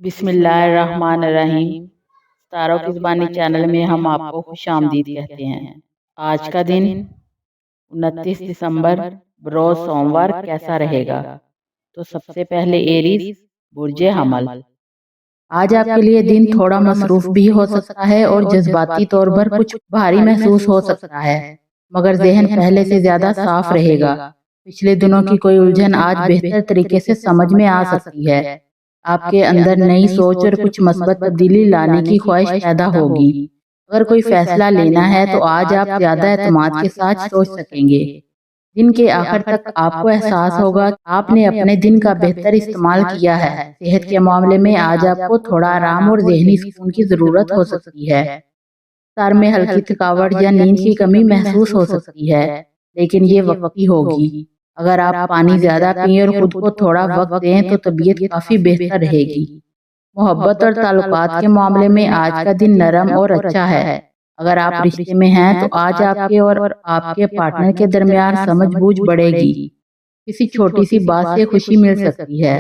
बिस्मिल्लाहिर्रहमानिर्रहीम। तारों की ज़ुबानी चैनल में हम आपको खुश आमदीद कहते हैं। आज का दिन 29 दिसंबर बरोज़ सोमवार कैसा रहेगा? तो सबसे पहले एरीज बुर्जे हमल। आज आपके लिए दिन थोड़ा मसरूफ भी हो सकता है और जज्बाती तौर पर कुछ भारी महसूस हो सकता है, मगर जहन पहले से ज्यादा साफ रहेगा। पिछले दिनों की कोई उलझन आज बेहतर तरीके से समझ में आ सकती है। आपके अंदर नई सोच और कुछ मस्बत तब्दीली लाने की ख्वाहिश पैदा होगी। अगर कोई फैसला लेना है तो आज आप ज्यादा एतमाद के साथ सोच सकेंगे। दिन के आखिर तक आपको एहसास होगा कि आपने अपने दिन का बेहतर इस्तेमाल किया है। सेहत के मामले में आज आपको थोड़ा आराम और ज़हनी सुकून की ज़रूरत हो सकती है। सर में हल्की थकावट या नींद की कमी महसूस हो सकती है, लेकिन ये वक्ती होगी। अगर आप पानी ज़्यादा पिएं और खुद को थोड़ा वक्त दें तो तबीयत काफ़ी बेहतर रहेगी। मोहब्बत और ताल्लुकात के मामले में आज का दिन नरम और अच्छा है। अगर आप रिश्ते में हैं तो आज आपके और आपके पार्टनर के दरमियान समझबूझ बढ़ेगी। किसी छोटी सी बात से खुशी मिल सकती है।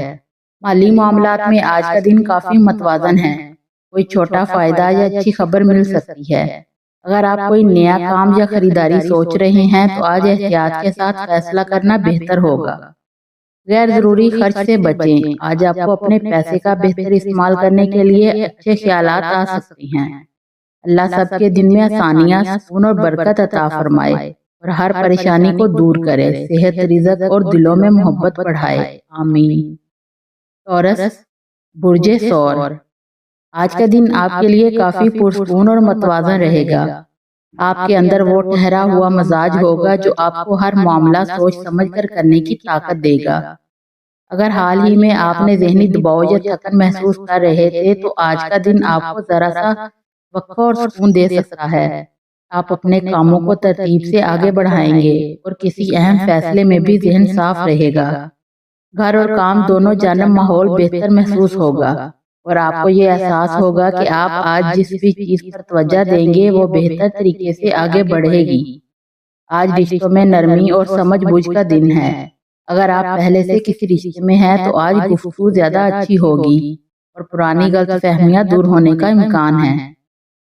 माली मामलात में आज का दिन काफी मतवाजन है। कोई छोटा फायदा या अच्छी खबर मिल सकती है। अगर आप कोई नया काम या खरीदारी सोच रहे हैं तो आज एहतियात के साथ फैसला करना बेहतर होगा। गैर जरूरी खर्च से बचें। आज आपको अपने पैसे का बेहतर इस्तेमाल करने के लिए अच्छे ख्यालात आ सकते हैं। अल्लाह सबके दिन में आसानियां, सुकून और बरकत अता फरमाए और हर परेशानी को दूर करे, सेहत, रिज़्क और दिलों में मोहब्बत बढ़ाए। आमीन। टॉरस बुर्जे सौर। आज का दिन आपके लिए काफी पुरसकून और मतवाज़न रहेगा। आपके अंदर वो ठहरा हुआ मजाज होगा जो आपको हर मामला सोच समझ कर करने की ताकत देगा। अगर हाल ही में आपने जहनी दबाव या थकन महसूस कर रहे थे तो आज का दिन आपको जरा सा वक्फा और सुकून दे सकता है। आप अपने कामों को तरतीब से आगे बढ़ाएंगे और किसी अहम फैसले में भी जहन साफ रहेगा। घर और काम दोनों जानब माहौल बेहतर महसूस होगा और आपको ये एहसास होगा कि आप आज जिस भी चीज पर तवज्जो देंगे वो बेहतर तरीके से आगे बढ़ेगी। आज रिश्तों में नरमी और समझ बूझ का दिन है। अगर आप पहले से किसी रिश्ते में हैं तो आज गुफ्तगू ज्यादा अच्छी होगी और पुरानी गलतफहमियां दूर होने का इम्कान है।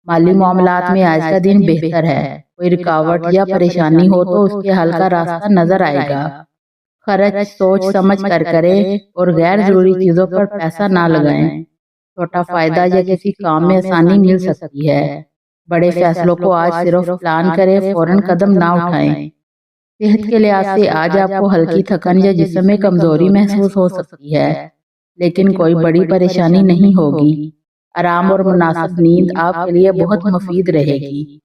माली मामलात में आज का दिन बेहतर है। कोई रुकावट या परेशानी हो तो उसके हल का रास्ता नजर आएगा। खर्च सोच समझ कर करें और गैर जरूरी चीजों पर पैसा ना लगाएं। छोटा फायदा या किसी काम में आसानी मिल सकती है। बड़े फैसलों को आज सिर्फ प्लान करें, फौरन कदम ना उठाएं। सेहत के लिहाज से आज आपको हल्की थकन या जिस्म में कमजोरी महसूस हो सकती है, लेकिन कोई बड़ी परेशानी नहीं होगी। आराम और मुनासिब नींद आपके लिए बहुत मुफीद रहेगी।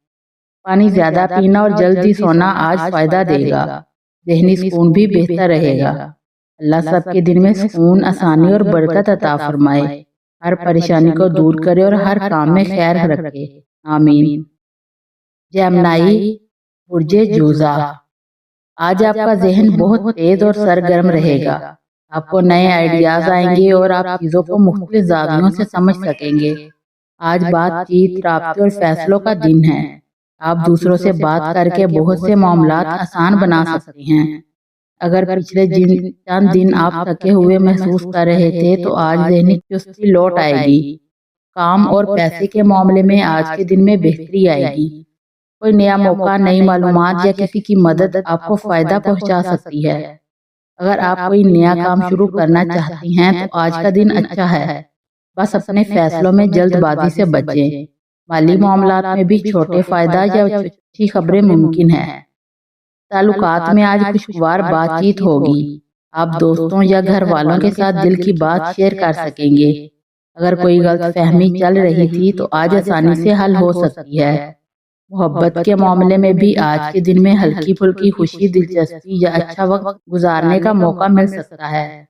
पानी ज्यादा पीना और जल्दी सोना आज फायदा देगा। ज़हनी सुकून भी बेहतर रहेगा। अल्लाह सबके दिन में सुकून, आसानी और बरकत अता फरमाए, हर परेशानी को दूर करे और हर काम में खैर रखे। आमीन। जेमिनी बुर्जे जूजा। आज आपका जहन बहुत तेज और सरगर्म रहेगा। आपको नए आइडियाज आएंगे और आप चीजों को मुख्तलिफ जावियों से समझ सकेंगे। आज बातचीत, राब्ते और फैसलों का दिन है। आप दूसरों से बात करके बहुत से मामलात आसान बना सकते हैं। अगर पिछले चंद दिन आप थके हुए महसूस कर रहे थे तो आज ज़हनी चुस्ती लौट आएगी। काम और पैसे के मामले में आज के दिन में बेहतरी आएगी। कोई नया मौका, नई मालूमात या किसी की मदद आपको फायदा पहुंचा सकती है। अगर आप कोई नया काम शुरू करना चाहती हैं तो आज का दिन अच्छा है। बस अपने फैसलों में जल्दबाजी से बचें। माली मामलात में भी छोटे फायदा या अच्छी खबरें मुमकिन है। ताल्लुकात में आज खुशगवार बातचीत होगी। आप दोस्तों या घर वालों के साथ दिल की बात शेयर कर सकेंगे। अगर कोई गलतफहमी चल रही थी तो आज आसानी से हल हो सकती है। मोहब्बत के मामले में भी आज के दिन में हल्की फुल्की खुशी, दिलचस्पी या अच्छा वक्त गुजारने का मौका मिल सकता है।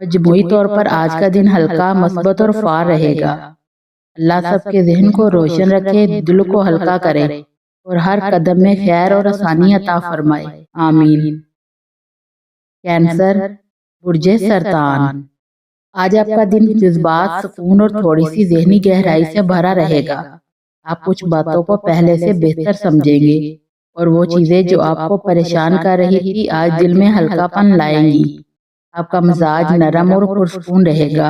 मजमूई तौर पर आज का दिन हल्का, मस्बत और फार रहेगा। अल्लाह सबके ज़हन को रोशन रखे, दिल को हल्का करे और हर कदम में खैर और आसानी अता फरमाए। आमीन। कैंसर बुर्जे सरतान। आज आपका दिन जज्बात, सुकून और थोड़ी सी ज़हनी गहराई से भरा रहेगा। आप कुछ बातों को पहले से बेहतर समझेंगे और वो चीजें जो आपको परेशान कर रही थी आज दिल में हल्कापन लाएंगी। आपका मिजाज नरम और पुरसकून रहेगा।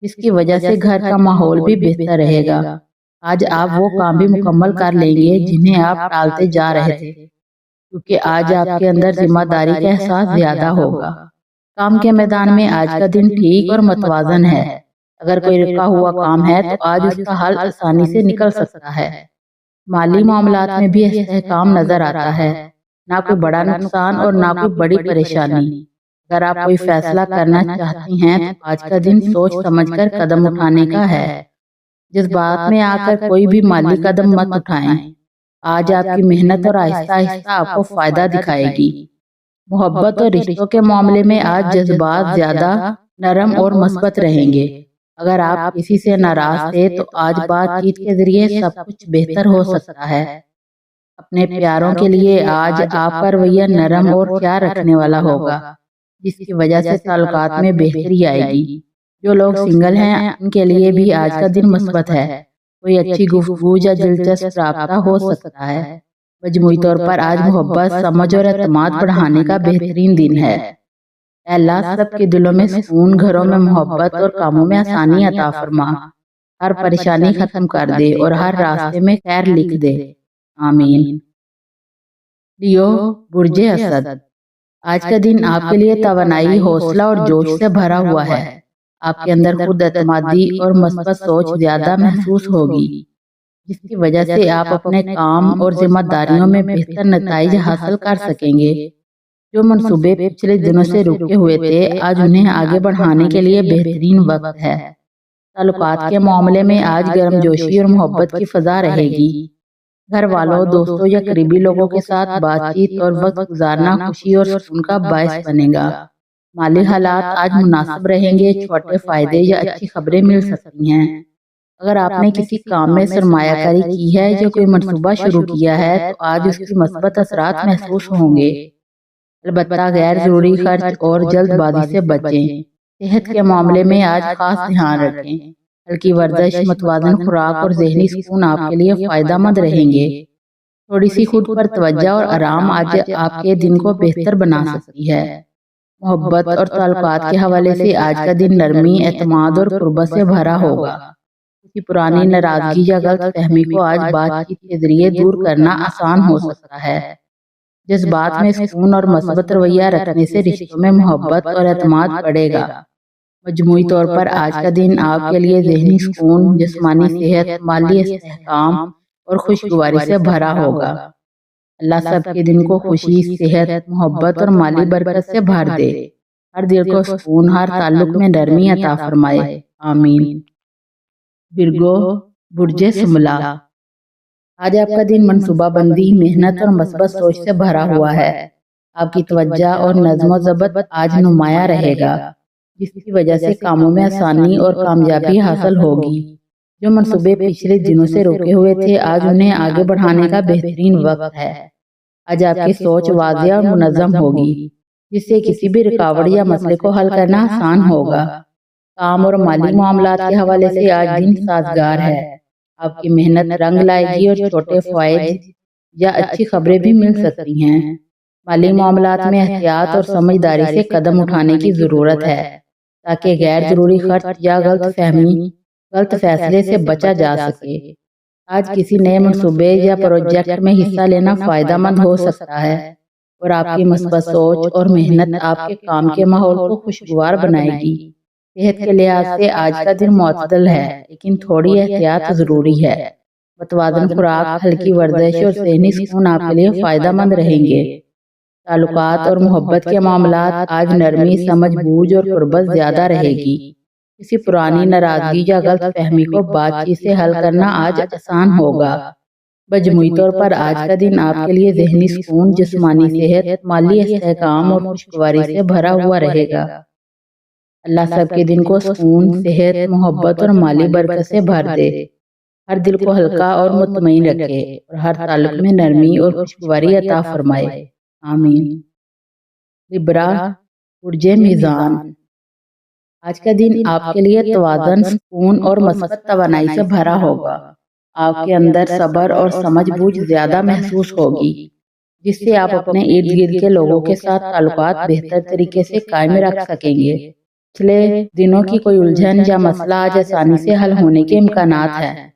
جس کی وجہ سے گھر کا ماحول بھی بہتر رہے گا۔ آج آپ وہ کام بھی مکمل کر لیں گے جنہیں آپ ٹالتے جا رہے تھے، کیونکہ آج آپ کے اندر ذمہ داری کا احساس زیادہ ہوگا۔ کام کے میدان میں آج کا دن ٹھیک اور متوازن ہے۔ اگر کوئی رکا ہوا کام ہے تو آج اس کا حل آسانی سے نکل سکتا ہے۔ مالی معاملات میں بھی استحکام نظر آتا ہے، نہ کوئی بڑا نقصان اور نہ کوئی بڑی پریشانی۔ اگر آپ کوئی فیصلہ کرنا چاہتی ہیں تو آج کا دن سوچ سمجھ کر قدم اٹھانے کا ہے۔ جذبات میں آ کر کوئی بھی مالی قدم مت اٹھائیں۔ آج آپ کی محنت اور آہستہ آہستہ آپ کو فائدہ دکھائے گی۔ محبت اور رشتوں کے معاملے میں آج جذبات زیادہ نرم اور مثبت رہیں گے۔ اگر آپ کسی سے ناراض تھے تو آج بات چیت کے ذریعے سب کچھ بہتر ہو سکتا ہے۔ اپنے پیاروں کے لیے آج آپ کا رویہ نرم اور خیال رکھنے والا ہوگا، جس کی وجہ سے تعلقات میں بہتری آئے گی۔ جو لوگ سنگل ہیں ان کے لیے بھی آج کا دن مثبت ہے۔ کوئی اچھی گفتگو یا دلچسپ رابطہ ہو سکتا ہے۔ مجموعی طور پر آج محبت، سمجھ اور اعتماد بڑھانے کا بہترین دن ہے۔ اے اللہ، سب کے دلوں میں سکون، گھروں میں محبت اور کاموں میں آسانی عطا فرما۔ ہر پریشانی ختم کر دے اور ہر راستے میں خیر لکھ دے، آمین۔ لیو، برج اسد، آج کا دن آپ کے لیے توانائی، حوصلہ اور جوش سے بھرا ہوا ہے۔ آپ کے اندر خود اعتمادی اور مثبت سوچ زیادہ محسوس ہوگی، جس کی وجہ سے آپ اپنے کام اور ذمہ داریوں میں بہتر نتائج حاصل کر سکیں گے۔ جو منصوبے پچھلے دنوں سے رکے ہوئے تھے، آج انہیں آگے بڑھانے کے لیے بہترین وقت ہے۔ تعلقات کے معاملے میں آج گرم جوشی اور محبت کی فضا رہے گی۔ گھر والوں، دوستوں یا قریبی لوگوں کے ساتھ بات چیت اور وقت گزارنا خوشی اور سکون کا باعث بنے گا۔ مالی حالات آج مناسب رہیں گے، چھوٹے فائدے یا اچھی خبریں مل سکتی ہیں۔ اگر آپ نے کسی کام میں سرمایہ کاری کی ہے یا کوئی منصوبہ شروع کیا ہے تو آج اس کے مثبت اثرات محسوس ہوں گے۔ البتہ غیر ضروری خرچ اور جلد بازی سے بچیں۔ صحت کے معاملے میں آج خاص دھیان رکھیں۔ ہلکی ورزش، متوازن خوراک اور ذہنی سکون آپ کے لیے فائدہ مند رہیں گے۔ تھوڑی سی خود پر توجہ اور آرام آج آپ کے دن کو بہتر بنا سکتی ہے۔ محبت اور تعلقات کے حوالے سے آج کا دن نرمی، اعتماد اور قربت سے بھرا ہوگا۔ کسی پرانی ناراضگی یا غلط فہمی کو آج بات چیت کے ذریعے دور کرنا آسان ہو سکتا ہے۔ جذبات میں سکون اور مثبت رویہ رکھنے سے رشتوں میں محبت اور اعتماد بڑھے گا۔ مجموعی طور پر آج کا دن آپ کے لیے ذہنی سکون، جسمانی صحت، مالی استحکام اور خوشگواری سے بھرا ہوگا۔ اللہ سب کے دن کو خوشی، صحت، محبت اور مالی برکت سے بھر دے۔ ہر دل کو سکون، ہر تعلق میں نرمی عطا فرمائے، آمین۔ ورگو، برج سملا، آج آپ کا دن منصوبہ بندی، محنت اور مثبت سوچ سے بھرا ہوا ہے۔ آپ کی توجہ اور نظم و ضبط آج نمایاں رہے گا، جس کی وجہ سے کاموں میں آسانی اور کامیابی حاصل ہوگی۔ جو منصوبے پچھلے دنوں سے رکے ہوئے تھے، آج انہیں آگے بڑھانے کا بہترین وقت ہے۔ آج آپ کی سوچ واضح اور منظم ہوگی، جس سے کسی بھی رکاوٹ یا مسئلے کو حل کرنا آسان ہوگا۔ کام اور مالی معاملات کے حوالے سے آج دن سازگار ہے۔ آپ کی محنت رنگ لائے گی اور چھوٹے فوائد یا اچھی خبریں بھی مل سکتی ہیں۔ مالی معاملات میں احتیاط اور سمجھداری سے قدم اٹھانے کی ضرورت ہے، تاکہ غیر ضروری خرچ یا غلط فیصلے سے بچا جا سکے۔ آج کسی نئے منصوبے یا پروجیکٹ میں حصہ لینا فائدہ مند ہو سکتا ہے، اور آپ کی مثبت سوچ اور محنت آپ کے کام کے ماحول کو خوشگوار بنائے گی۔ صحت کے لحاظ سے آج کا دن معتدل ہے، لیکن تھوڑی احتیاط ضروری ہے۔ متوازن خوراک، ہلکی ورزش اور ذہنی سکون آپ کے لیے فائدہ مند رہیں گے۔ تعلقات اور محبت کے معاملات آج نرمی، سمجھ بوجھ اور قربت زیادہ رہے گی۔ کسی پرانی ناراضگی یا غلط فہمی کو بات چیت سے حل کرنا آج آسان ہوگا۔ مجموعی طور پر آج کا دن آپ کے لیے ذہنی سکون، جسمانی صحت، مالی استحکام اور خوشگواری سے بھرا ہوا رہے گا۔ اللہ سب کے دن کو سکون، صحت، محبت اور مالی برکت سے بھر دے۔ ہر دل کو ہلکا اور مطمئن رکھے اور ہر تعلق میں نرمی اور خوشگواری عطا فرمائے، آمین۔ لبرا، برج میزان، آج کا دن آپ کے لیے توازن، سکون اور مثبت توانائی سے بھرا ہوگا۔ آپ کے اندر صبر اور سمجھ بوجھ زیادہ محسوس ہوگی، جس سے آپ اپنے ارد گرد کے لوگوں کے ساتھ تعلقات بہتر طریقے سے قائم رکھ سکیں گے۔ पिछले दिनों की कोई उलझन या मसला आज आसानी से हल होने के इम्कानात हैं।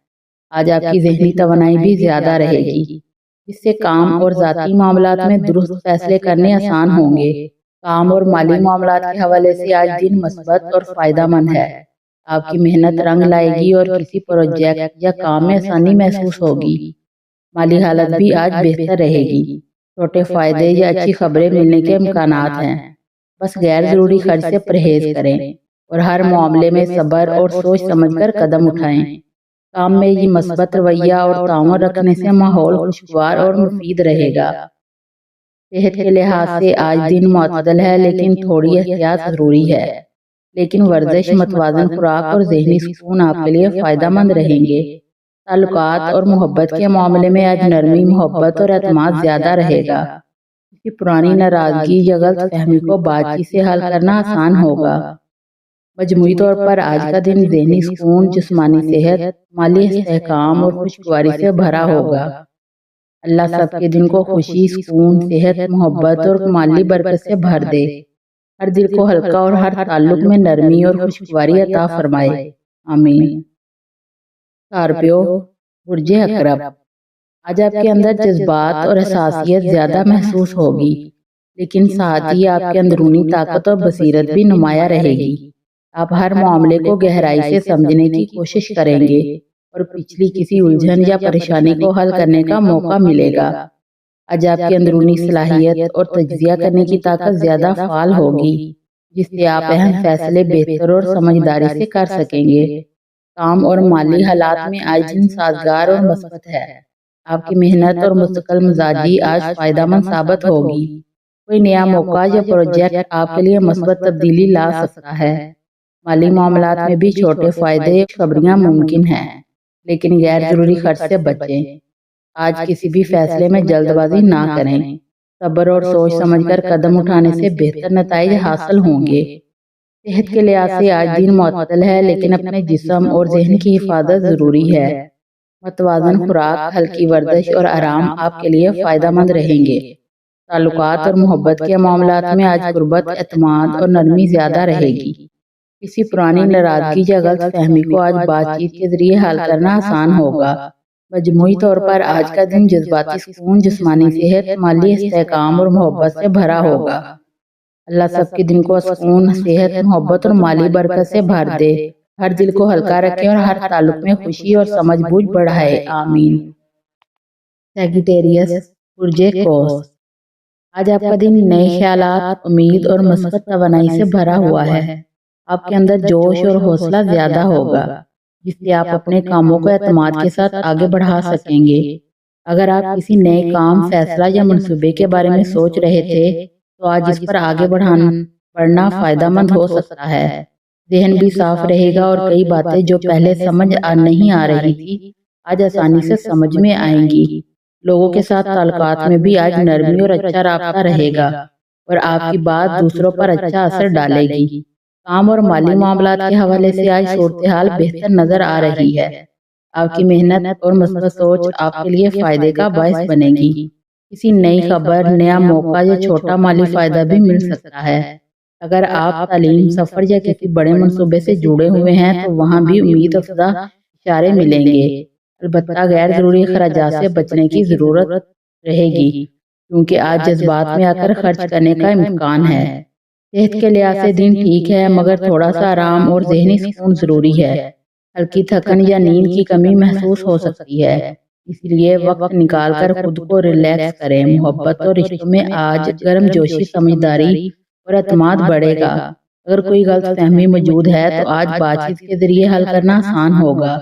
आज आपकी ज़हनी तवानाई भी ज़्यादा रहेगी। इससे काम और ज़ाती मामलात में दुरुस्त फैसले करने आसान होंगे। काम और माली मामलात के हवाले से आज दिन मस्बत और फ़ायदामंद है। आपकी मेहनत रंग लाएगी और किसी प्रोजेक्ट या काम में आसानी महसूस होगी। माली हालत भी आज बेहतर रहेगी। छोटे फ़ायदे या अच्छी खबरें मिलने के इम्कानात हैं। बस गैर ज़रूरी खर्च से परहेज़ करें और हर मामले में सब्र और सोच समझकर कदम उठाएं। काम में ये मस्बत रवैया और ताउन रखने से माहौल खुशगवार और मुफीद रहेगा। सेहत के लिहाज से आज दिन मुअत्तदल है, लेकिन थोड़ी एहतियात ज़रूरी है। लेकिन वर्जिश, मतवाज़न खुराक और ज़हनी सुकून आपके लिए फ़ायदेमंद रहेंगे। ताल्लुकात और मोहब्बत के मामले में आज नरमी, मोहब्बत और एतमाद ज़्यादा रहेगा। किसी पुरानी नाराज़गी या गलत फहमी को बातचीत से हल करना आसान होगा। मजमूई तौर पर आज का दिन ज़हनी सुकून, जिस्मानी सेहत, माली इस्तेहकाम और खुशगवारी से भरा होगा। अल्लाह सबके दिन को खुशी, सुकून, सेहत, मोहब्बत और माली बरकत से भर दे। हर दिल को हल्का और हर ताल्लुक में नरमी और खुशगवारी अता फरमाए। आमीन। स्कॉर्पियो, बुर्ज अकरब। आज आपके अंदर जज्बात और एहसासियत ज़्यादा महसूस होगी, लेकिन साथ ही आपके अंदरूनी ताकत और बसीरत भी नुमायां रहेगी। आप हर मामले को गहराई से समझने की कोशिश करेंगे और पिछली किसी उलझन या परेशानी को हल करने का मौका मिलेगा। आज आपकी अंदरूनी सलाहियत और तज्जिया करने की ताकत ज़्यादा फाल होगी, जिससे आप अहम फैसले बेहतर और समझदारी से कर सकेंगे। काम और माली हालात में आज दिन साजगार और मस्बत है। आपकी मेहनत और मुस्तकिल मिजाजी आज फायदेमंद साबित होगी। कोई नया मौका या प्रोजेक्ट आपके लिए मस्बत तब्दीली ला सकता है। माली मामलात में भी छोटे फायदे खबरियां मुमकिन हैं, लेकिन गैर जरूरी खर्च से बचें। आज किसी भी फैसले में जल्दबाजी ना करें। सब्र और सोच समझकर कदम उठाने से बेहतर नतीजे हासिल होंगे। सेहत के लिहाज से आज दिन मुअत्तदल है, लेकिन अपने जिस्म और ज़हन की हिफाजत ज़रूरी है। मतवाज़न खुराक, हल्की वर्जिश और आराम आपके लिए फ़ायदेमंद रहेंगे। ताल्लुकात और मोहब्बत के मामलात में आज कुर्बत, एतमाद और नरमी ज़्यादा रहेगी। किसी पुरानी नाराज़गी या गलत फहमी को आज बातचीत के जरिए हल करना आसान होगा। मजमूई तौर पर आज का दिन जज्बाती सुकून, जिस्मानी सेहत, माली इस्तेहकाम और मोहब्बत से भरा होगा। अल्लाह सबके दिन को सुकून, सेहत, मोहब्बत और माली बरकत से भर दे। हर दिल को हल्का रखे और हर ताल्लुक में खुशी और समझबूझ बढ़ाए। आमीन। सैगिटेरियस, बुर्ज कौस। आज आपका दिन नए ख्यालात, उम्मीद और मस्बत तवानाई से भरा हुआ है। आपके अंदर जोश और हौसला ज्यादा होगा, जिससे आप अपने कामों को एतमाद के साथ आगे बढ़ा सकेंगे। अगर आप किसी नए काम, फैसला या मंसूबे के बारे में सोच रहे थे, तो आज इस पर आगे बढ़ना फायदेमंद हो सकता है। ज़हन भी साफ रहेगा और कई बातें जो पहले समझ नहीं आ रही थी, आज आसानी से समझ में आएंगी। लोगों के साथ ताल्लुकात में भी आज नरमी और अच्छा राब्ता रहेगा और आपकी बात दूसरों पर अच्छा असर डालेगी। काम और माली मामलात के हवाले से आज सूरत हाल बेहतर नजर आ रही है। आपकी मेहनत और मस्बत सोच आपके लिए फायदे का बायस बनेगी। किसी नई खबर, नया मौका या छोटा माली फायदा भी मिल सकता है। अगर आप तालीम, सफर या किसी बड़े मंसूबे से जुड़े हुए हैं, तो वहाँ भी उम्मीद अफजा इशारे मिलेंगे। अलबत्ता गैर जरूरी खर्चात से बचने की जरूरत रहेगी, क्योंकि आज जज्बात में आकर खर्च करने का इम्कान है। सेहत के लिहाज से दिन ठीक है, मगर थोड़ा सा आराम और ज़हनी सुकून जरूरी है। हल्की थकन या नींद की कमी महसूस हो सकती है, इसलिए वक्त निकाल कर खुद को रिलैक्स करें। मोहब्बत और रिश्तों में आज गर्मजोशी, समझदारी और एतमाद बढ़ेगा। अगर कोई गलत फहमी मौजूद है, तो आज बातचीत के जरिए हल करना आसान होगा।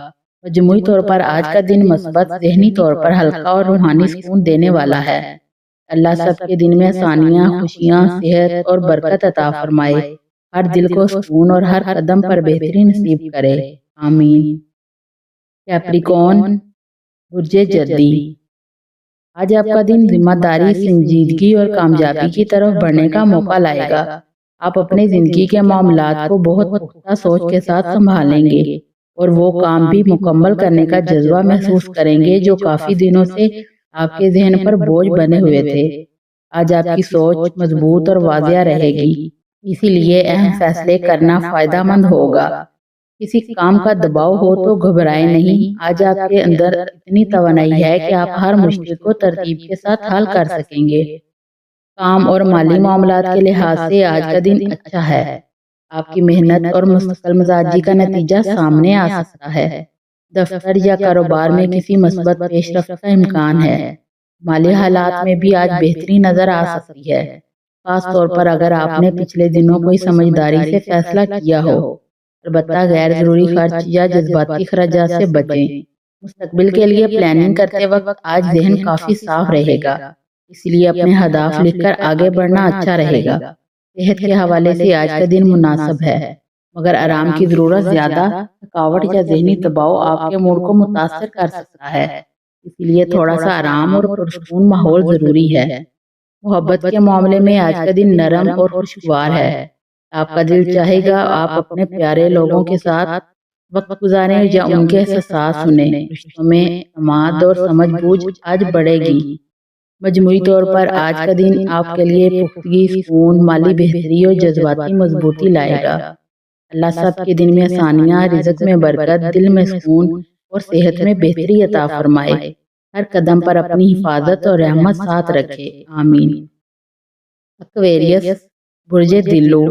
मजमूई तौर पर आज का दिन मस्बत, ज़हनी तौर पर हल्का और रूहानी सुकून देने वाला है। अल्लाह सबके दिन में आसानियाँ, खुशियाँ, सेहत और बरकत अता फरमाए। हर दिल को सुकून और हर कदम पर बेहतरी नसीब करे। आमीन। कैप्रिकॉर्न, बुर्ज जद्दी। आज आपका दिन जिम्मेदारी, संजीदगी और कामयाबी की तरफ बढ़ने का मौका लाएगा। आप अपनी जिंदगी के मामलात को बहुत पुख्ता सोच के साथ संभालेंगे और वो काम भी मुकम्मल करने का जज्बा महसूस करेंगे जो काफी दिनों से आपके जहन पर बोझ बने हुए थे। आज आपकी सोच मजबूत और वाजिया रहेगी। اسی لیے اہم فیصلے کرنا فائدہ مند ہوگا۔ کسی کام کا دباؤ ہو تو گھبرائیں نہیں، آج آپ کے اندر اتنی توانائی ہے کہ آپ ہر مشکل کو ترتیب کے ساتھ حل کر سکیں گے۔ کام اور مالی معاملات کے لحاظ سے آج کا دن اچھا ہے۔ آپ کی محنت اور مستقل مزاجی کا نتیجہ سامنے آ سکتا ہے۔ دفتر یا کاروبار میں کسی مثبت پیش رفت کا امکان ہے۔ مالی حالات میں بھی آج بہتری نظر آ سکتی ہے، خاص طور پر اگر آپ نے پچھلے دنوں کوئی سمجھداری سے فیصلہ کیا ہو۔ البتہ غیر ضروری خرچ یا جذباتی خراجات سے بچیں۔ مستقبل کے لیے پلاننگ کرتے وقت آج ذہن کافی صاف رہے گا، اس لیے اپنے اہداف لکھ کر آگے بڑھنا اچھا رہے گا۔ صحت کے حوالے سے آج کا دن مناسب ہے، مگر آرام کی ضرورت زیادہ تھکاوٹ یا ذہنی دباؤ آپ کے موڈ کو متاثر کر سکتا ہے، اسی لیے تھوڑا سا آرام اور پرسکون ماحول ضروری ہے۔ محبت کے معاملے میں آج کا دن نرم اور خوشگوار ہے۔ آپ کا دل چاہے گا آپ اپنے پیارے لوگوں کے ساتھ وقت گزاریں یا ان کے احساسات سنیں۔ رشتوں میں اعتماد اور سمجھ بوجھ آج بڑھے گی۔ مجموعی طور پر آج کا دن آپ کے لیے پختگی، سکون، مالی بہتری اور جذباتی مضبوطی لائے گا۔ اللہ سب کے دن میں آسانیاں، رزق میں برکت، دل میں سکون اور صحت میں بہتری عطا فرمائے۔ ہر قدم پر اپنی حفاظت اور رحمت ساتھ رکھے، آمین۔ ایکویریس، برج دلو،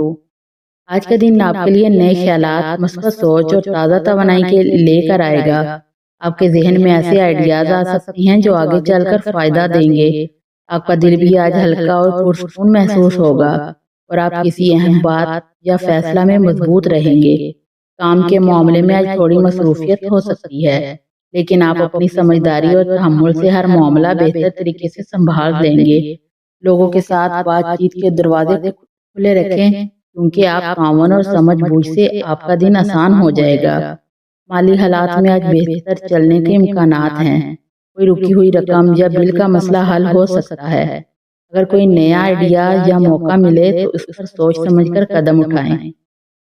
آج کا دن آپ کے لیے نئے خیالات، مثبت سوچ اور تازہ توانائی کے لے کر آئے گا۔ آپ کے ذہن میں ایسے آئیڈیاز آ سکتی ہیں جو آگے چل کر فائدہ دیں گے۔ آپ کا دل بھی آج ہلکا اور پرسکون محسوس ہوگا اور آپ کسی اہم بات یا فیصلہ میں مضبوط رہیں گے۔ کام کے معاملے میں آج تھوڑی مصروفیت ہو سکتی ہے، لیکن آپ اپنی سمجھداری اور تحمل سے ہر معاملہ بہتر طریقے سے سنبھال لیں گے۔ لوگوں کے ساتھ بات چیت کے دروازے کھلے رکھیں، کیونکہ آپ تعاون اور سمجھ بوجھ سے آپ کا دن آسان ہو جائے گا۔ مالی حالات میں آج بہتر چلنے کے امکانات ہیں۔ کوئی رکی ہوئی رقم یا بل کا مسئلہ حل ہو سکتا ہے۔ اگر کوئی نیا آئیڈیا یا موقع ملے تو اس پر سوچ سمجھ کر قدم اٹھائیں،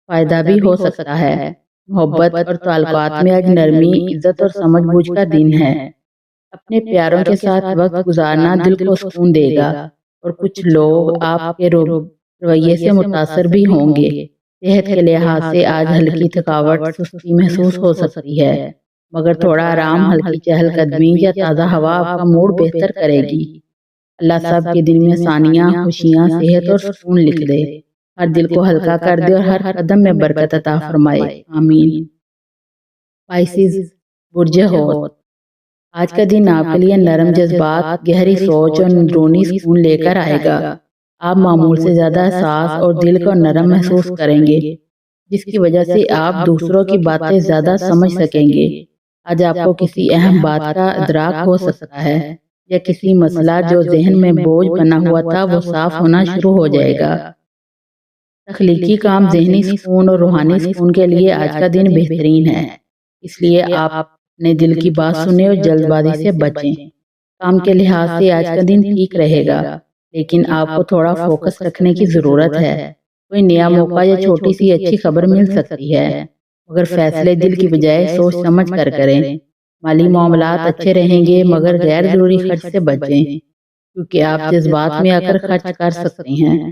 فائدہ بھی ہو سکتا ہے۔ محبت اور تعلقات میں آج نرمی، عزت اور سمجھ بوجھ کا دن ہے۔ اپنے پیاروں کے ساتھ وقت گزارنا دل کو سکون دے گا اور کچھ لوگ آپ کے رویے سے متاثر بھی ہوں گے۔ صحت کے لحاظ سے آج ہلکی تھکاوٹ، سستی محسوس ہو سکتی ہے، مگر تھوڑا آرام، ہلکی چہل قدمی یا تازہ ہوا آپ کا موڈ بہتر کرے گی۔ اللہ سب کے دن میں آسانیاں، خوشیاں، صحت اور سکون لکھ دے، ہر دل کو ہلکا کر دے اور ہر قدم میں برکت عطا فرمائے، آمین۔ پائسیز، برج حوت، آج کا دن آپ کے لیے نرم جذبات، گہری سوچ اور اندرونی سکون لے کر آئے گا۔ آپ معمول سے زیادہ احساس اور دل کو نرم محسوس کریں گے، جس کی وجہ سے آپ دوسروں کی باتیں زیادہ سمجھ سکیں گے۔ آج آپ کو کسی اہم بات کا ادراک ہو سکتا ہے یا کسی مسئلہ جو ذہن میں بوجھ بنا ہوا تھا وہ صاف ہونا شروع ہو جائے گا۔ تخلیقی کام، ذہنی سکون اور روحانی سکون کے لیے آج کا دن بہترین ہے، اس لیے آپ اپنے دل کی بات سنیں اور جلد بازی سے بچیں۔ کام کے لحاظ سے آج کا دن ٹھیک رہے گا، لیکن آپ کو تھوڑا فوکس رکھنے کی ضرورت ہے۔ کوئی نیا موقع یا چھوٹی سی اچھی خبر مل سکتی ہے، مگر فیصلے دل کی بجائے سوچ سمجھ کر کریں۔ مالی معاملات اچھے رہیں گے، مگر غیر ضروری خرچ سے بچیں، کیونکہ آپ جذبات میں آ کر خرچ کر سکتے ہیں۔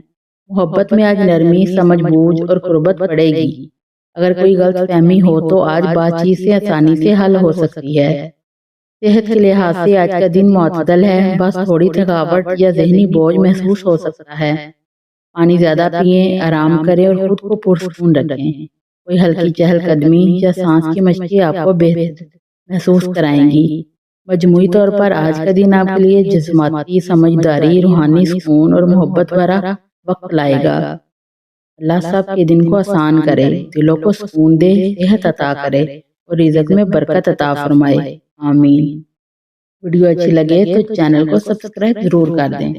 محبت میں آج نرمی، سمجھ بوجھ اور قربت بڑھے گی۔ اگر کوئی غلط فہمی ہو تو آج بات چیت سے آسانی سے حل ہو سکتی ہے۔ صحت کے لحاظ سے آج کا دن معتدل ہے، بس تھوڑی تھکاوٹ یا ذہنی بوجھ محسوس ہو سکتا ہے۔ پانی زیادہ پئیں، آرام کریں اور خود کو پرسکون رکھیں۔ کوئی ہلکی چہل قدمی یا سانس کی مشقیں آپ کو بہتر محسوس کرائیں گی۔ مجموعی طور پر آج کا دن آپ کے لیے جذباتی، سمجھداری، روحانی سکون اور محبت بھرا وقت لائے گا۔ اللہ سب کے دن کو آسان کرے، دلوں کو سکون دے، صحت عطا کرے اور رزق میں برکت عطا فرمائے، آمین۔ ویڈیو اچھی لگے تو چینل کو سبسکرائب ضرور کر دیں۔